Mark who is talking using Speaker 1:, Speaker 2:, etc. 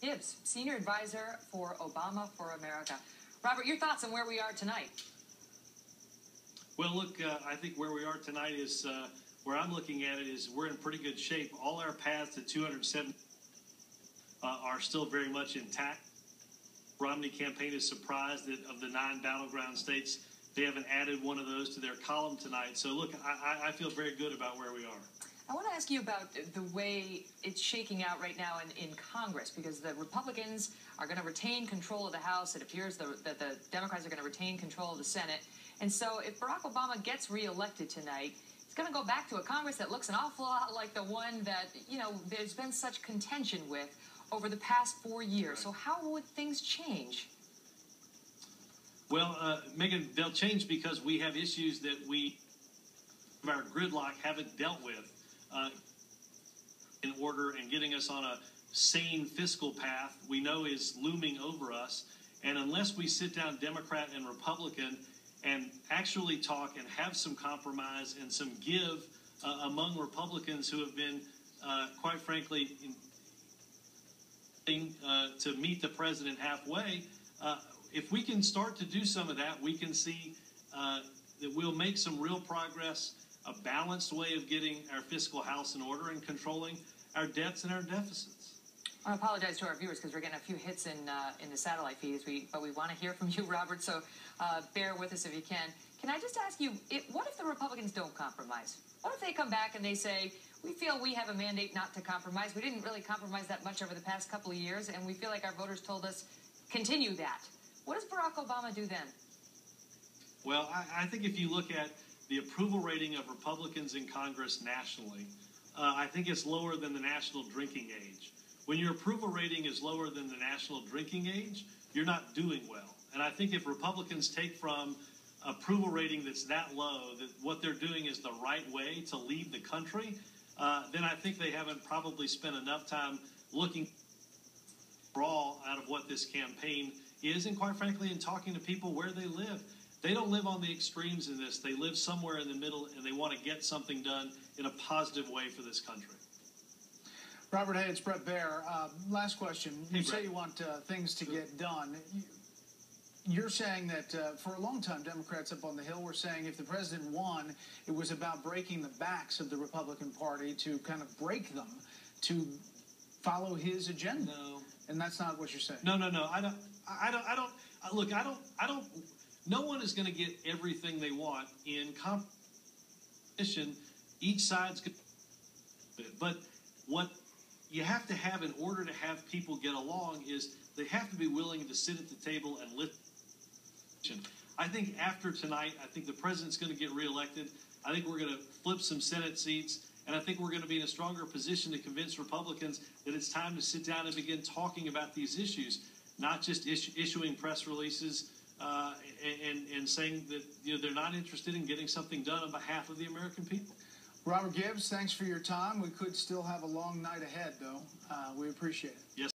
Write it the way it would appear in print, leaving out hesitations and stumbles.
Speaker 1: Gibbs, Senior Advisor for Obama for America. Robert, your thoughts on where we are tonight?
Speaker 2: Well, look, I think where we are tonight is, where I'm looking at it is we're in pretty good shape. All our paths to 207 are still very much intact. Romney campaign is surprised that of the 9 battleground states, they haven't added one of those to their column tonight. So, look, I feel very good about where we are.
Speaker 1: I want to ask you about the way it's shaking out right now in Congress, because the Republicans are going to retain control of the House. It appears that the Democrats are going to retain control of the Senate. And so if Barack Obama gets reelected tonight, it's going to go back to a Congress that looks an awful lot like the one that, there's been such contention with over the past 4 years. Right. So how would things change?
Speaker 2: Well, Megan, they'll change because we have issues that our gridlock haven't dealt with in order and getting us on a sane fiscal path we know is looming over us. And unless we sit down, Democrat and Republican, and actually talk and have some compromise and some give among Republicans who have been, quite frankly, to meet the president halfway, if we can start to do some of that, we can see that we'll make some real progress, a balanced way of getting our fiscal house in order and controlling our debts and our deficits.
Speaker 1: I apologize to our viewers because we're getting a few hits in the satellite feeds, but we want to hear from you, Robert, so bear with us if you can. Can I just ask you, what if the Republicans don't compromise? What if they come back and they say, we feel we have a mandate not to compromise. We didn't really compromise that much over the past couple of years, and we feel like our voters told us, continue that. What does Barack Obama do then?
Speaker 2: Well, I think if you look at the approval rating of Republicans in Congress nationally, I think it's lower than the national drinking age. When your approval rating is lower than the national drinking age, you're not doing well. And I think if Republicans take from approval rating that's that low, that what they're doing is the right way to lead the country, then I think they haven't probably spent enough time looking raw out of what this campaign is, and quite frankly, in talking to people where they live. They don't live on the extremes in this. They live somewhere in the middle, and they want to get something done in a positive way for this country.
Speaker 3: Robert, hey, it's Brett Baer. Last question. You say you want things to get done. You're saying that for a long time, Democrats up on the Hill were saying if the president won, it was about breaking the backs of the Republican Party to kind of break them, to follow his agenda.
Speaker 2: No.
Speaker 3: And that's not what you're saying.
Speaker 2: No. I don't. No one is going to get everything they want in competition. Each side's good. But what you have to have in order to have people get along is they have to be willing to sit at the table and listen. I think after tonight, I think the president's going to get reelected. I think we're going to flip some Senate seats. And I think we're going to be in a stronger position to convince Republicans that it's time to sit down and begin talking about these issues, not just issuing press releases and saying that they're not interested in getting something done on behalf of the American people.
Speaker 3: Robert Gibbs, thanks for your time. We could still have a long night ahead, though. We appreciate it.
Speaker 2: Yes.